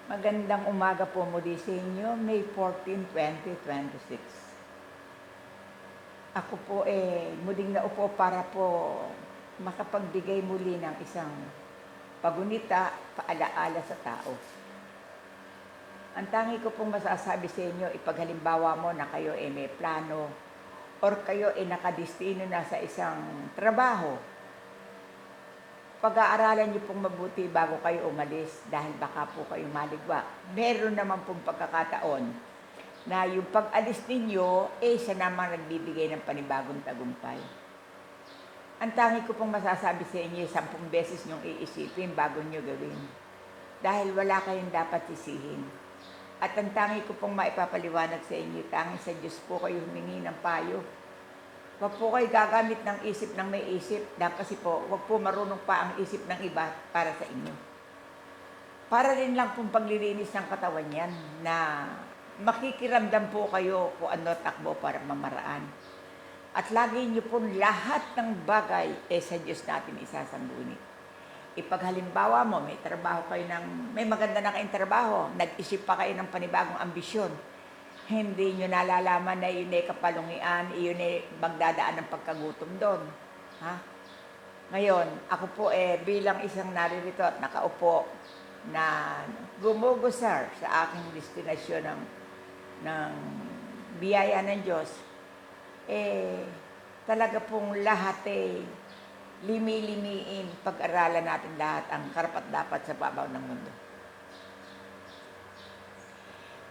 Magandang umaga po muli sa inyo, May 14, 2026. Ako po muling naupo para po makapagbigay muli ng isang pagunita, paalaala sa tao. Ang tangi ko pong masasabi sa inyo, ipaghalimbawa mo na kayo may plano or kayo nakadestino na sa isang trabaho. Pag-aaralan niyo pong mabuti bago kayo umalis dahil baka po kayo maligwa. Meron naman pong pagkakataon na yung pag-alis ninyo, siya naman nagbibigay ng panibagong tagumpay. Ang tangi ko pong masasabi sa inyo, 10 beses niyong iisipin bago niyo gawin. Dahil wala kayong dapat sisihin. At ang tangi ko pong maipapaliwanag sa inyo, tangi sa Diyos po kayo humingi ng payo. Huwag po kayo gagamit ng isip ng may isip. Kasi po, huwag po marunong pa ang isip ng iba para sa inyo. Para rin lang pong paglilinis ng katawan yan na makikiramdam po kayo kung ano takbo para mamaraan. At lagi niyo po lahat ng bagay sa Diyos natin isasangguni. Ipaghalimbawa mo, may trabaho kayo may maganda na kayong trabaho, nag-isip pa kayo ng panibagong ambisyon. Hindi nyo nalalaman na yun kapalungian, yun magdadaan ng pagkagutom doon. Ha? Ngayon, ako po bilang isang naririto at nakaupo na gumugusar sa aking destinasyon ng biyaya ng Diyos, talaga pong lahat limi-limiin, pag-aralan natin lahat ang karapat-dapat sa babaw ng mundo.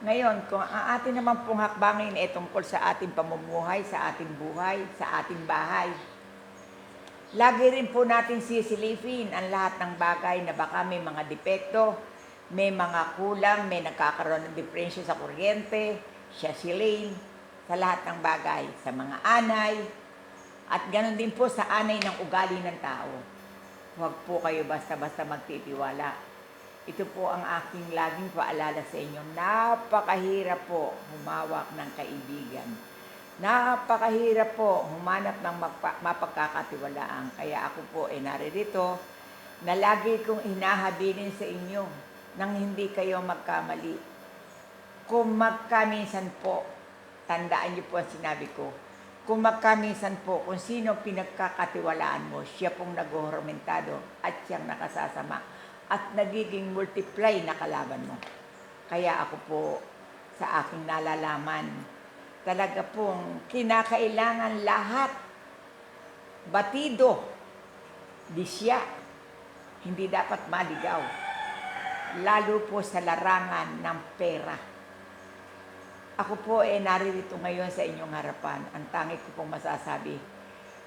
Ngayon, kung ang atin naman pong hakbangin tungkol sa ating pamumuhay, sa ating buhay, sa ating bahay, lagi rin po natin sisilipin ang lahat ng bagay na baka may mga depekto, may mga kulang, may nagkakaroon ng diferensya sa kuryente, sa siling, sa lahat ng bagay, sa mga anay, at ganoon din po sa anay ng ugali ng tao. Huwag po kayo basta-basta magtitiwala. Ito po ang aking laging paalala sa inyo. Napakahirap po humawak ng kaibigan. Napakahirap po humanap ng mapagkakatiwalaan. Kaya ako po naririto na lagi kong hinahabilin sa inyo nang hindi kayo magkamali. Kung magkaminsan po, tandaan niyo po ang sinabi ko, kung magkaminsan po, kung sino pinagkakatiwalaan mo, siya pong nag-ohormentado at siyang nakasasama at nagiging multiply na kalaban mo. Kaya ako po sa aking nalalaman, talaga pong kinakailangan lahat batido, disya, hindi dapat maligaw, lalo po sa larangan ng pera. Ako po naririto ngayon sa inyong harapan. Ang tangi ko pong masasabi,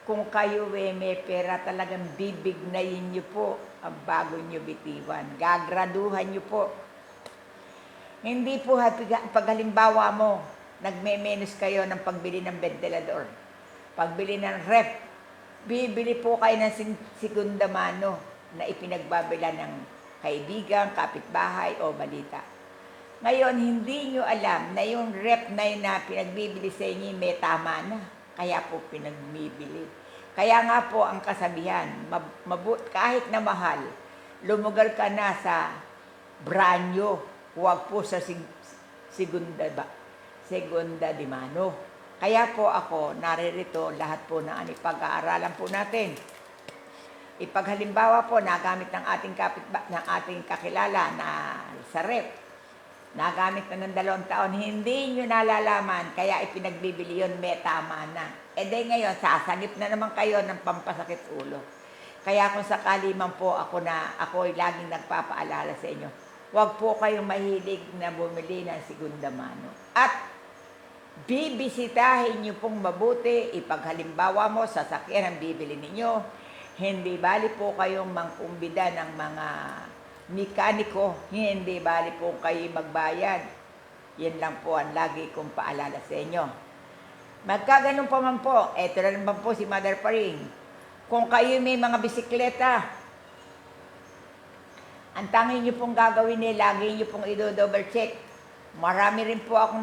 kung kayo may pera, talagang bibignayin niyo po ang bago niyo bitiwan. Gagraduhan niyo po. Hindi po paghalimbawa mo, nagme-menos kayo ng pagbili ng ventilador, pagbili ng ref, bibili po kayo ng segunda mano na ipinagbabila ng kaibigan, kapitbahay o balita. Ngayon, hindi nyo alam na yung ref na yun na pinagbibili sa inyo may tama na. Kaya po pinagbibili. Kaya nga po ang kasabihan, kahit na mahal, lumugar ka na sa branyo, huwag po sa segunda di mano. Kaya po ako naririto lahat po na ipag-aaralan po natin. Ipaghalimbawa po, nagamit ng ating kakilala na sa ref. Nagamit na ng 2 taon, hindi nyo nalalaman, kaya ipinagbibili yun, may tama na. Ngayon, sasagip na naman kayo ng pampasakit ulo. Kaya kung sakali man po ako'y laging nagpapaalala sa inyo, huwag po kayong mahilig na bumili ng segunda mano. At bibisitahin nyo pong mabuti, ipaghalimbawa mo, sasakyan ang bibili ninyo, hindi bali po kayong mangkumbida ng mga mekaniko, hindi bali po kayo magbayad. Yan lang po ang lagi kong paalala sa inyo. Magkaganon pa man po, eto na naman po si Mother Paring. Kung kayo may mga bisikleta, ang tangi nyo pong gagawin lagi nyo pong i-double check. Marami rin po akong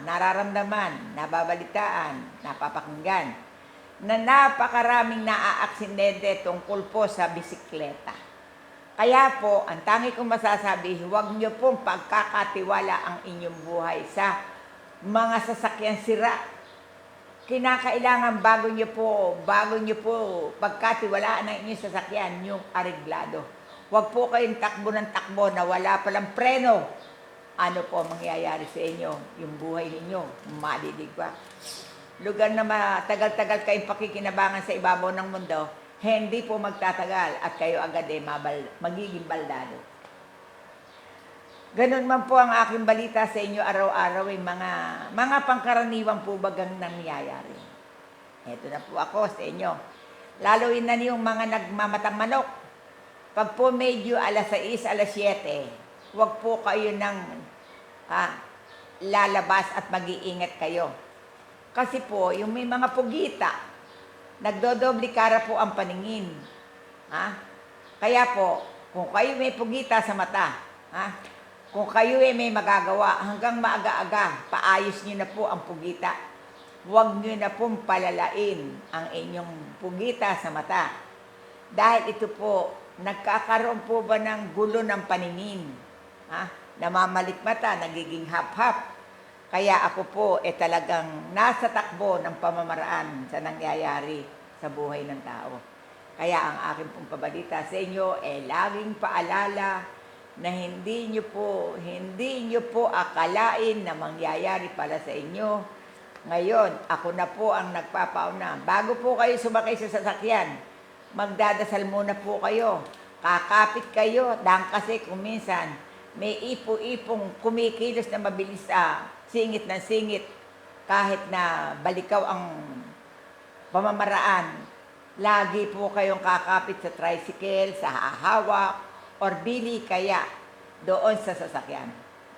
nararamdaman, nababalitaan, napapakinggan, na napakaraming naaaksidente tungkol po sa bisikleta. Kaya po, ang tangi kong masasabi, huwag niyo pong pagkakatiwala ang inyong buhay sa mga sasakyan sira. Kinakailangan bago niyo po pagkatiwalaan ang inyong sasakyan, yung areglado. Huwag po kayong takbo ng takbo na wala palang preno. Ano po mangyayari sa inyo? Yung buhay ninyo, maliligwa. Lugar na matagal-tagal kayong pakikinabangan sa ibabaw ng mundo, hindi po magtatagal at kayo agad magiging baldado. Ganun man po ang aking balita sa inyo araw-araw, mga pangkaraniwang po bagang nangyayari. Ito na po ako sa inyo. Laloin na niyong mga nagmamatang manok. Pag po medyo alas 6, alas 7, huwag po kayo nang lalabas at mag-iingat kayo. Kasi po, yung may mga pugita, nagdodoble kara po ang paningin. Kaya po, kung kayo may pugita sa mata, kung kayo may magagawa, hanggang maaga-aga, paayos nyo na po ang pugita. Huwag nyo na pong palalain ang inyong pugita sa mata. Dahil ito po, nagkakaroon po ba ng gulo ng paningin? Namamalikmata, nagiging hap-hap. Kaya ako po talagang nasa takbo ng pamamaraan sa nangyayari sa buhay ng tao. Kaya ang aking pong pabalita sa inyo laging paalala na hindi nyo po akalain na mangyayari pala sa inyo. Ngayon, ako na po ang nagpapauna. Bago po kayo sumakay sa sasakyan, magdadasal muna po kayo. Kakapit kayo, dahil kasi kung minsan may ipo-ipong kumikilos na mabilis singit ng singit kahit na balikaw ang pamamaraan. Lagi po kayong kakapit sa tricycle, sa hahawak, or bili kaya doon sa sasakyan.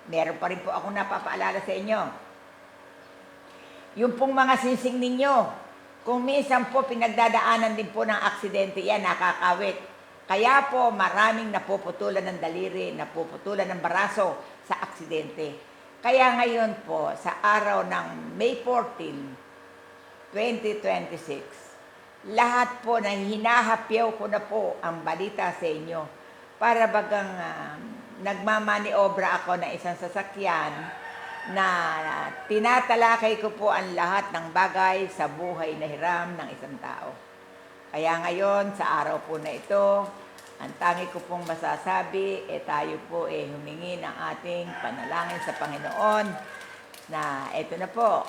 Meron pa rin po akong napapaalala sa inyo. Yung pong mga singsing ninyo, kung minsan po pinagdadaanan din po ng aksidente yan, nakakawit. Kaya po maraming napuputulan ng daliri, napuputulan ng baraso sa aksidente. Kaya ngayon po, sa araw ng May 14, 2026, lahat po na hinahapyaw ko na po ang balita sa inyo para bagang nagmamaniobra ako na isang sasakyan na tinatalakay ko po ang lahat ng bagay sa buhay na hiram ng isang tao. Kaya ngayon, sa araw po na ito, ang tangi ko pong masasabi, tayo po humingi ng ating panalangin sa Panginoon na ito na po,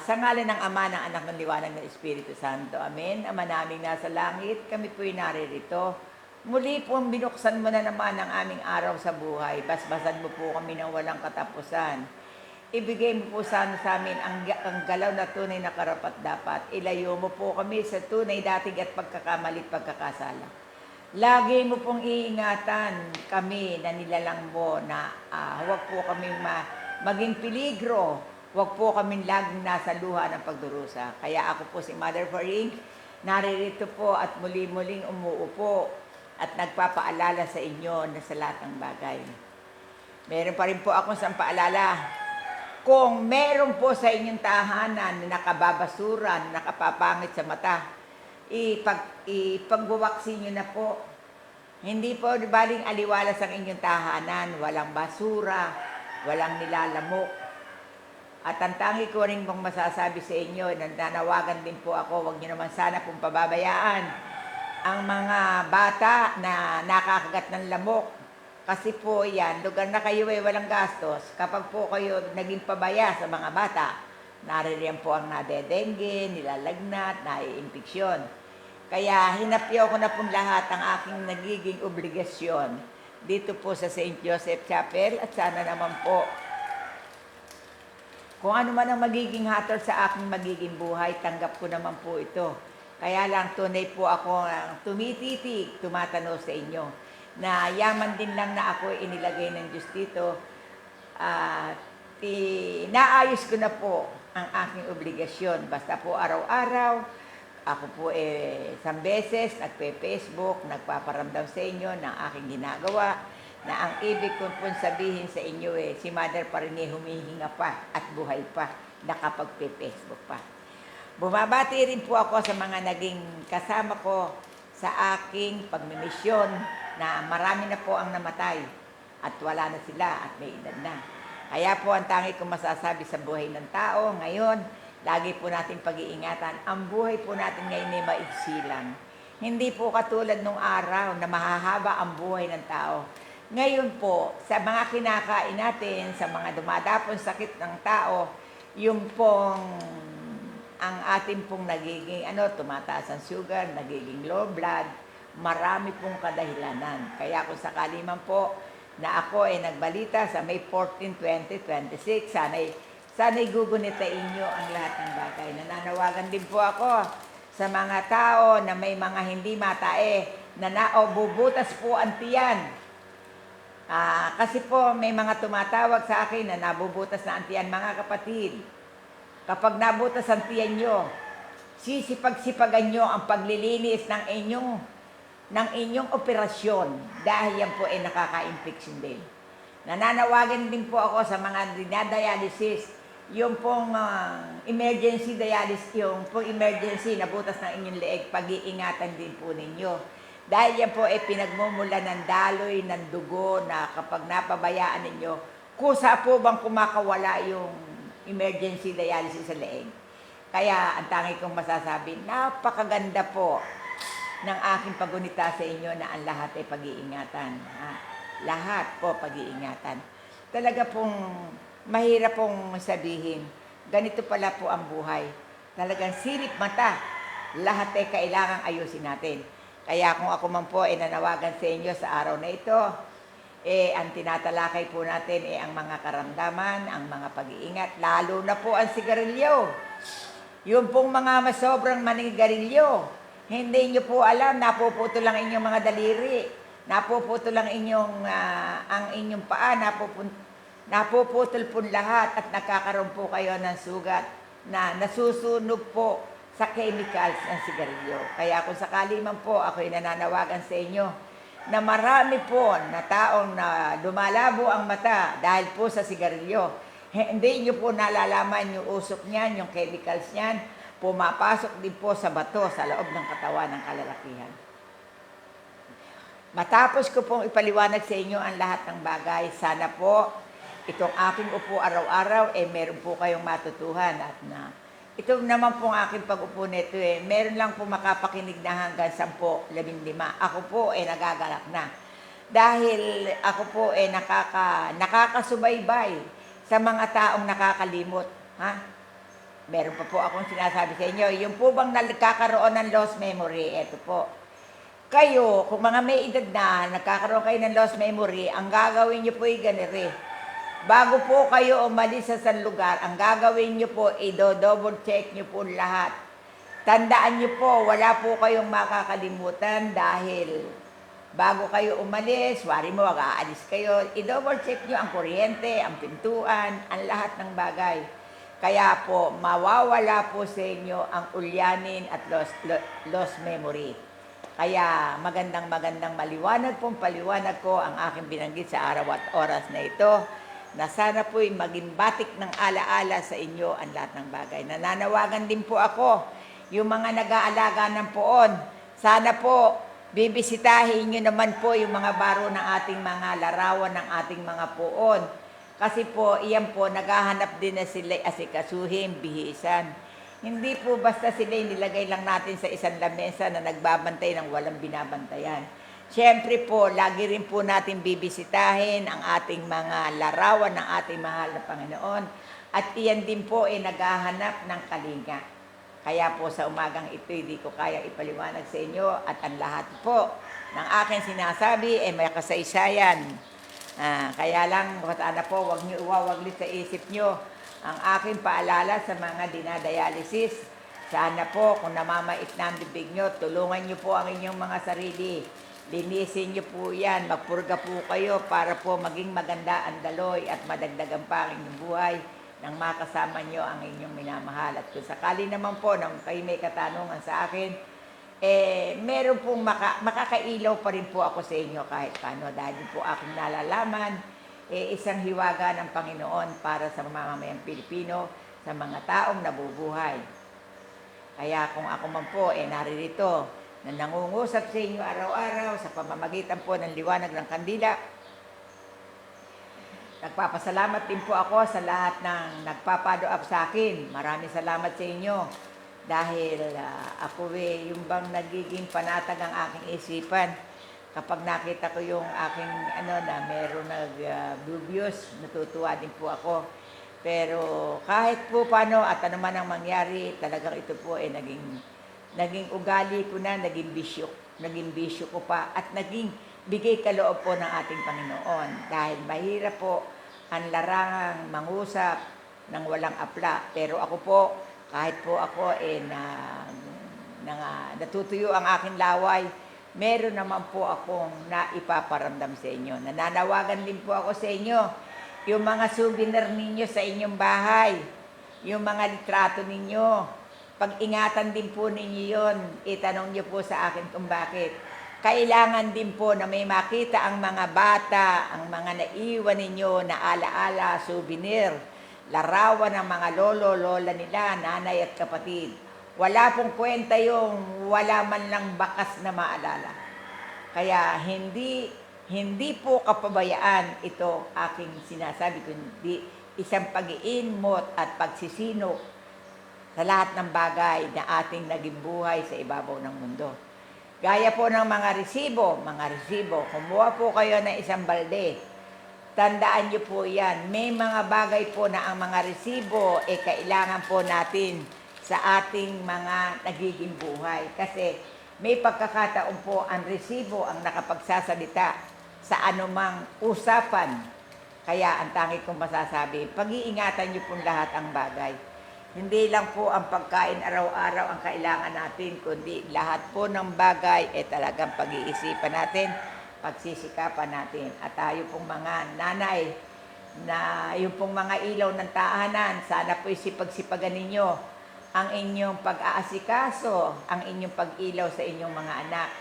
sa ngalan ng Ama, ng Anak, ng Liwanag, ng Espiritu Santo. Amen. Ama naming nasa langit, kami po'y naririto. Muli po binuksan mo na naman ang aming araw sa buhay. Basbasan mo po kami ng walang katapusan. Ibigay mo po sana sa amin ang galaw na tunay na karapat-dapat. Ilayo mo po kami sa tunay dating at pagkakamali at pagkakasala. Lagi mo pong iingatan kami na nilalang mo na huwag po kami maging peligro. Huwag po kami laging nasa luha ng pagdurusa. Kaya ako po si Mother Faring, naririto po at muli-muling umuupo at nagpapaalala sa inyo na sa lahat ng bagay. Meron pa rin po akong isang paalala. Kung meron po sa inyong tahanan na nakababasura, na nakapapangit sa mata, ipagwawaksin nyo na po. Hindi po baling aliwalas ang inyong tahanan, walang basura, walang nilalamok. At ang tangi ko rin pong masasabi sa inyo, nanawagan din po ako, huwag nyo naman sana pong pababayaan ang mga bata na nakakagat ng lamok. Kasi po yan, lugar na kayo walang gastos, kapag po kayo naging pabaya sa mga bata, naririyan po ang nadedengge, nilalagnat, naiimpeksyon. Kaya hinapyaw ko na po lahat ang aking nagiging obligasyon dito po sa St. Joseph Chapel at sana naman po kung ano man ang magiging hatol sa aking magiging buhay, tanggap ko naman po ito. Kaya lang tunay po ako tumititig, tumatanaw sa inyo na yaman din lang na ako inilagay ng Diyos dito. Naayos ko na po ang aking obligasyon. Basta po araw-araw, ako po isang beses nagpe-Facebook, nagpaparamdam sa inyo ng aking ginagawa, na ang ibig ko po sabihin sa inyo si Mother pa rin humihinga pa at buhay pa, nakapagpe-Facebook pa. Bumabati rin po ako sa mga naging kasama ko sa aking pagmimisyon na marami na po ang namatay at wala na sila at may edad na. Kaya po ang tangi kong masasabi sa buhay ng tao ngayon, lagi po natin pag-iingatan. Ang buhay po natin ngayon ay maigsi lang. Hindi po katulad nung araw na mahahaba ang buhay ng tao. Ngayon po, sa mga kinakain natin, sa mga dumadapon sakit ng tao, yung pong ang ating pong nagiging tumataas ang sugar, nagiging low blood, marami pong kadahilanan. Kaya kung sakali man po na ako ay nagbalita sa May 14, 2026, sana'y gugunitain nyo ang lahat ng bagay. Nananawagan din po ako sa mga tao na may mga hindi matae na bubutas po ang tiyan. Kasi po may mga tumatawag sa akin na nabubutas na ang tiyan, mga kapatid. Kapag nabutas ang tiyan nyo, sisipag-sipagan nyo ang paglilinis ng inyong operasyon dahil yan po ay nakaka-infection din. Nananawagan din po ako sa mga dinadialysis, yung pong emergency dialysis, yung pong emergency nabutas ng inyong leeg, pag-iingatan din po ninyo. Dahil yan po ay pinagmumula ng daloy, ng dugo na kapag napabayaan ninyo, kusa po bang kumakawala yung emergency dialysis sa leeg. Kaya ang tangi kong masasabi, napakaganda po ng aking pagunita sa inyo na ang lahat ay pag-iingatan. Lahat po pag-iingatan. Talaga pong mahirap pong sabihin, ganito pala po ang buhay. Talagang silip mata, lahat ay kailangang ayusin natin. Kaya kung ako man po ay nanawagan sa inyo sa araw na ito, ang tinatalakay po natin ang mga karamdaman, ang mga pag-iingat, lalo na po ang sigarilyo. Yung pong mga masobrang manigarilyo, hindi nyo po alam, napuputo lang inyong mga daliri, napuputo lang ang inyong paa, napuputol po lahat at nakakaroon po kayo ng sugat na nasusunog po sa chemicals ng sigarilyo. Kaya kung sakali man po ako'y nananawagan sa inyo, na marami po na taong na lumalabo ang mata dahil po sa sigarilyo. Hindi nyo po nalalaman yung usok niyan, yung chemicals niyan, pumapasok din po sa bato sa loob ng katawan ng kalalakihan. Matapos ko pong ipaliwanag sa inyo ang lahat ng bagay, sana po itong aking upo araw-araw, meron po kayong matutuhan at ito naman pong aking pag-upo nito meron lang po makapakinig na hanggang 10, 15. Ako po nagagalak na. Dahil ako po nakakasubaybay sa mga taong nakakalimot. Meron pa po akong sinasabi sa inyo, yung po bang nagkakaroon ng lost memory, eto po. Kayo, kung mga may edad na, nagkakaroon kayo ng lost memory, ang gagawin nyo po ganire. Bago po kayo umalis sa isang lugar, ang gagawin nyo po, i-double check nyo po lahat. Tandaan nyo po, wala po kayong makakalimutan dahil bago kayo umalis, wari mo, aalis kayo, i-double check nyo ang kuryente, ang pintuan, ang lahat ng bagay. Kaya po, mawawala po sa inyo ang ulyanin at lost memory. Kaya magandang maliwanag pong paliwanag ko ang aking binanggit sa araw at oras na ito, na sana po'y maging batik ng alaala sa inyo ang lahat ng bagay. Nananawagan din po ako, yung mga nag-aalaga ng poon, sana po bibisitahin nyo naman po yung mga baro ng ating mga larawan, ng ating mga poon. Kasi po, iyan po, naghahanap din na sila asikasuhin, bihisan. Hindi po basta sila nilagay lang natin sa isang lamesa na nagbabantay ng walang binabantayan. Siyempre po, lagi rin po natin bibisitahin ang ating mga larawan ng ating mahal na Panginoon. At iyan din po naghahanap ng kalinga. Kaya po sa umagang ito, hindi ko kaya ipaliwanag sa inyo at ang lahat po ng aking sinasabi may kasaysayan. Kaya lang, sana po, huwag niyo iwawaglit sa isip niyo ang aking paalala sa mga dinadialysis. Sana po, kung namamait na ang bibig niyo, tulungan niyo po ang inyong mga sarili. Linisin niyo po yan, magpurga po kayo para po maging maganda ang daloy at madagdagan pa ang inyong buhay nang makasama niyo ang inyong minamahal. At kung sakali naman po nang kayo may katanungan sa akin, meron pong makakailaw pa rin po ako sa inyo kahit paano dahil po aking nalalaman, isang hiwaga ng Panginoon para sa mamamayang Pilipino, sa mga taong nabubuhay. Kaya kung ako man po naririto, na nangungusap sa inyo araw-araw sa pamamagitan po ng liwanag ng kandila. Nagpapasalamat din po ako sa lahat ng nagpapado up sa akin. Maraming salamat sa inyo dahil ako yung bang nagiging panatag ang aking isipan. Kapag nakita ko yung aking na meron nag-views, natutuwa din po ako. Pero kahit po paano at ano man ang mangyari, talagang ito po naging ugali ko na, naging bisyo ko pa at naging bigay kaloob po ng ating Panginoon. Dahil mahirap po ang larangang mangusap ng walang apla. Pero ako po, kahit po ako natutuyo ang aking laway, meron naman po akong naipaparamdam sa inyo. Nananawagan din po ako sa inyo, yung mga souvenir ninyo sa inyong bahay, yung mga litrato ninyo, pag-ingatan din po ninyo yon. Itanong niyo po sa akin kung bakit. Kailangan din po na may makita ang mga bata, ang mga naiwan ninyo na alaala, souvenir, larawan ng mga lolo, lola nila, nanay at kapatid. Wala pong kwenta yung wala man lang bakas na maalala. Kaya hindi po kapabayaan ito aking sinasabi, kundi isang pag-iinmot at pagsisino sa lahat ng bagay na ating naging buhay sa ibabaw ng mundo. Gaya po ng mga resibo, kumuha po kayo ng isang balde. Tandaan niyo po yan, may mga bagay po na ang mga resibo kailangan po natin sa ating mga nagiging buhay. Kasi may pagkakataon po ang resibo ang nakapagsasalita sa anumang usapan. Kaya ang tangi kong masasabi, pag-iingatan niyo po lahat ang bagay. Hindi lang po ang pagkain araw-araw ang kailangan natin, kundi lahat po ng bagay talagang pag-iisipan natin, pagsisikapan natin. At tayo pong mga nanay, na yung pong mga ilaw ng tahanan, sana po isipagsipagan ninyo ang inyong pag-aasikaso, ang inyong pag-ilaw sa inyong mga anak.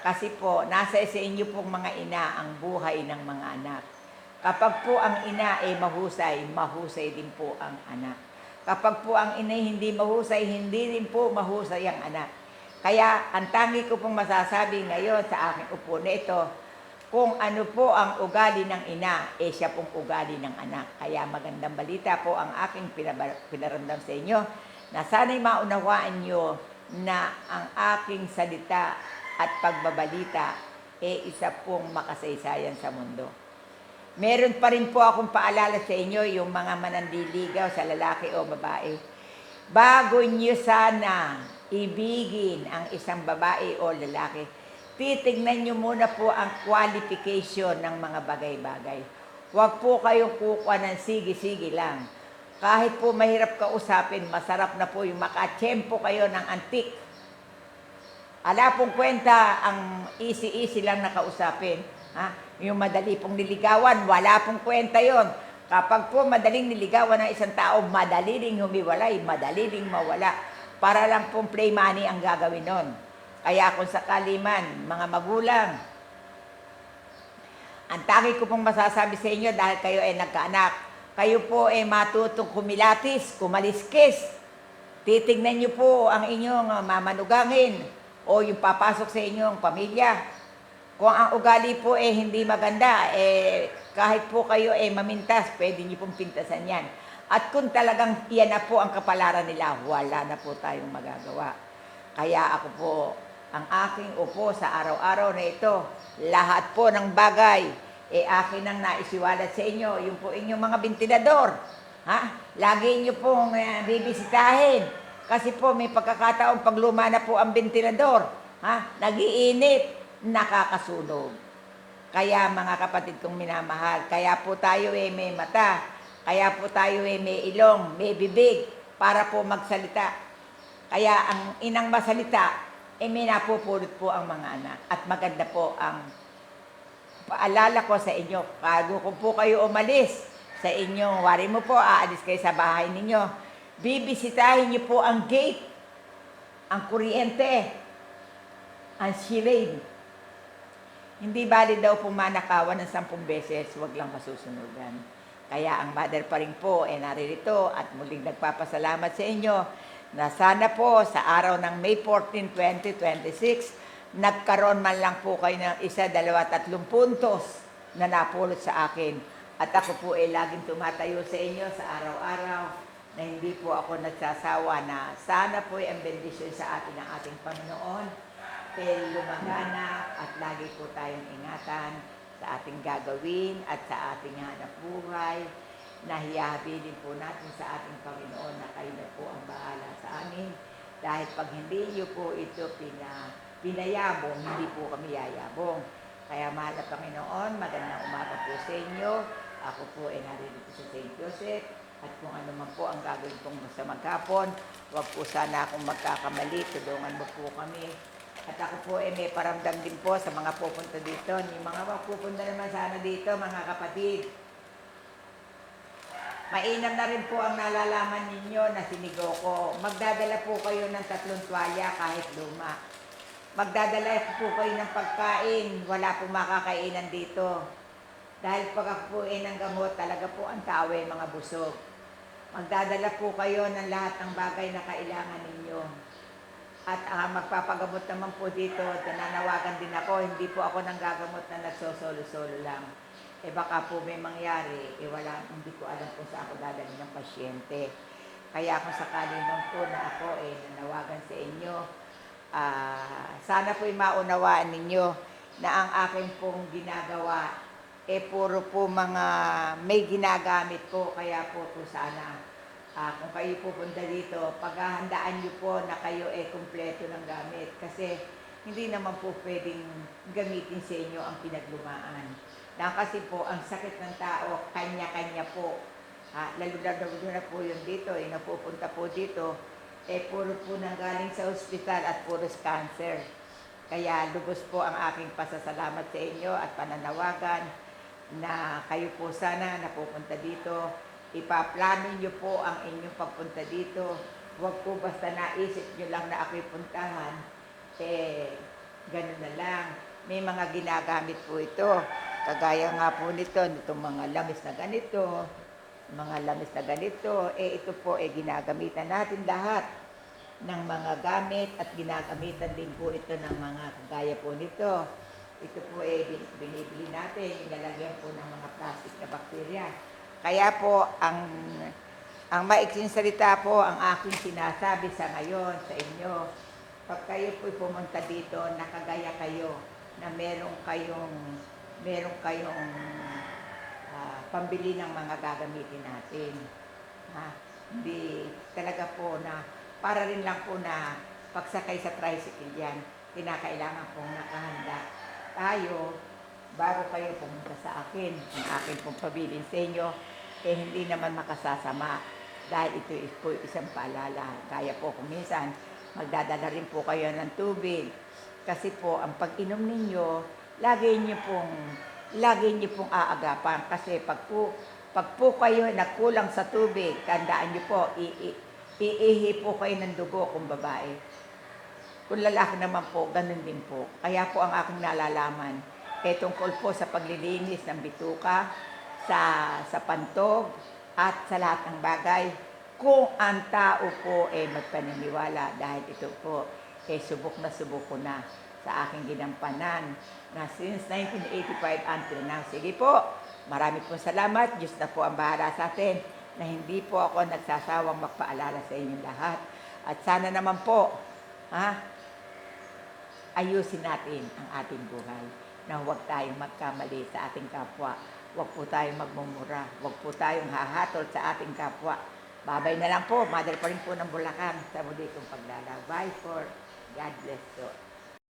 Kasi po, nasa sa inyo pong mga ina ang buhay ng mga anak. Kapag po ang ina mahusay, mahusay din po ang anak. Kapag po ang ina hindi mahusay, hindi rin po mahusay ang anak. Kaya ang tangi ko pong masasabi ngayon sa aking upo na ito, kung ano po ang ugali ng ina, siya pong ugali ng anak. Kaya magandang balita po ang aking pinaramdam sa inyo, na sana'y maunawaan nyo na ang aking salita at pagbabalita isa pong makasaysayan sa mundo. Meron pa rin po akong paalala sa inyo, yung mga manandiligaw sa lalaki o babae. Bago nyo sana ibigin ang isang babae o lalaki, titignan nyo muna po ang qualification ng mga bagay-bagay. Huwag po kayong kukuha ng sige-sige lang. Kahit po mahirap kausapin, masarap na po yung makatsyempo kayo ng antik. Ala pong kwenta ang easy-easy lang nakausapin. Yung madali pong niligawan, wala pong kwenta yon. Kapag po madaling niligawan ng isang tao, madali ring humiwalay, madali ring mawala. Para lang pong play money ang gagawin nun. Kaya kung sakali man, mga magulang, ang tangi ko pong masasabi sa inyo dahil kayo nagkaanak, kayo po matutong kumilatis, kumaliskis. Titignan nyo po ang inyong mamanugangin o yung papasok sa inyong pamilya. Kung ang ugali po hindi maganda, kahit po kayo mamintas, pwede niyo pong pintasan yan. At kung talagang iyan na po ang kapalaran nila, wala na po tayong magagawa. Kaya ako po, ang aking upo sa araw-araw na ito, lahat po ng bagay, akin ang naisiwalat sa inyo, yung po inyong mga ventilador. Lagi niyo pong bibisitahin. Kasi po may pagkakataon pag luma na po ang ventilador, nag-iinit, nakakasunog. Kaya mga kapatid kong minamahal, kaya po tayo may mata, kaya po tayo may ilong, may bibig, para po magsalita. Kaya ang inang masalita, may napupulot po ang mga anak. At maganda po ang paalala ko sa inyo, bago ko po kayo umalis sa inyong, wari mo po, aalis kayo sa bahay ninyo, bibisitahin niyo po ang gate, ang kuryente, ang shirade. Hindi bali daw pumanakawan ng 10 beses, wag lang masusunugan. Kaya ang mother pa rin po naririto at muling nagpapasalamat sa inyo na sana po sa araw ng May 14, 2026 nagkaroon man lang po kayo ng isa, dalawa, 3 puntos na napulot sa akin. At ako po ay laging tumatayo sa inyo sa araw-araw na hindi po ako nagsasawa na sana po ay ang bendisyon sa atin ng ating Panginoon ay lumaganap at lagi po tayong ingatan sa ating gagawin at sa ating hanap buhay na hiyahabilin po natin sa ating Panginoon na kayo na po ang bahala sa amin. Dahil pag hindi niyo po ito pinayabong, hindi po kami yayabong. Kaya mahal na Panginoon, magandang umaga po sa inyo. Ako po ay naririto sa St. Joseph at kung ano man po ang gagawin kong sa maghapon, huwag po sana akong magkakamali, tulungan mo po kami. At ako po ay may paramdam din po sa mga pupunta dito. Yung mga pupunta naman sana dito, mga kapatid. Mainam na rin po ang nalalaman ninyo na sinigo ko. Magdadala po kayo ng 3 tuwalya kahit luma. Magdadala po kayo ng pagkain. Wala pong makakainan dito. Dahil pag ako po ay ng gamot, talaga po ang tao ay mga busog. Magdadala po kayo ng lahat ng bagay na kailangan ninyo. At magpapagamot naman po dito, nananawagan din ako, hindi po ako nanggagamot na nagsosolo-solo lang. Baka po may mangyari, hindi ko alam kung saan ako dadalhin ng pasyente. Kaya kung sakali nung po na ako nanawagan sa inyo, sana po'y maunawaan ninyo na ang aking pong ginagawa, puro po mga may ginagamit po, kaya po sana. Kung kayo pupunta dito, paghahandaan nyo po na kayo kumpleto ng gamit. Kasi hindi naman po pwedeng gamitin sa inyo ang pinaglumaan. Kasi po, ang sakit ng tao, kanya-kanya po. Lalo na po yung dito, napupunta po dito, puro po nanggaling sa ospital at puro cancer. Kaya lubos po ang aking pasasalamat sa inyo at pananawagan na kayo po sana napupunta dito. Ipaplano nyo po ang inyong pagpunta dito. Huwag po basta naisip nyo lang na ako'y puntahan. Ganun na lang. May mga ginagamit po ito. Kagaya nga po nitong mga lamis na ganito. Ito po ginagamitan natin lahat ng mga gamit at ginagamitan din po ito ng mga kagaya po nito. Ito po binibili natin, inalagyan po ng mga plastic na bakterya. Kaya po, ang maiksing salita po, ang aking sinasabi sa ngayon sa inyo, pag kayo po pumunta dito, nakagaya kayo na meron kayong pambili ng mga gagamitin natin. Hindi talaga po na, para rin lang po na pagsakay sa tricycle yan, kinakailangan pong nakahanda tayo bago kayo pumunta sa akin. Ang akin pong pabilin sa inyo, hindi naman makasasama dahil ito po isang paalala. Kaya po kung minsan, magdadala rin po kayo ng tubig. Kasi po, ang pag-inom ninyo, lagi niyo pong aagapan. Kasi pag po kayo nagkulang sa tubig, tandaan niyo po, iihi po kayo ng dugo kung babae. Kung lalaki naman po, ganun din po. Kaya po ang aking nalalaman, tungkol po sa paglilinis ng bituka, sa pantog, at sa lahat ng bagay, kung ang tao po magpaniniwala, dahil ito po, subok ko na sa aking ginampanan na since 1985 until now. Sige po, marami po salamat. Diyos na po ang bahala sa atin na hindi po ako nagsasawang magpaalala sa inyong lahat. At sana naman po, ayusin natin ang ating buhay na huwag tayong magkamali sa ating kapwa. Huwag po tayong magmumura. Huwag po tayong hahatol sa ating kapwa. Babay na lang po. Mother pa rin po ng Bulacan sa muli kong paglalakbay for God bless you.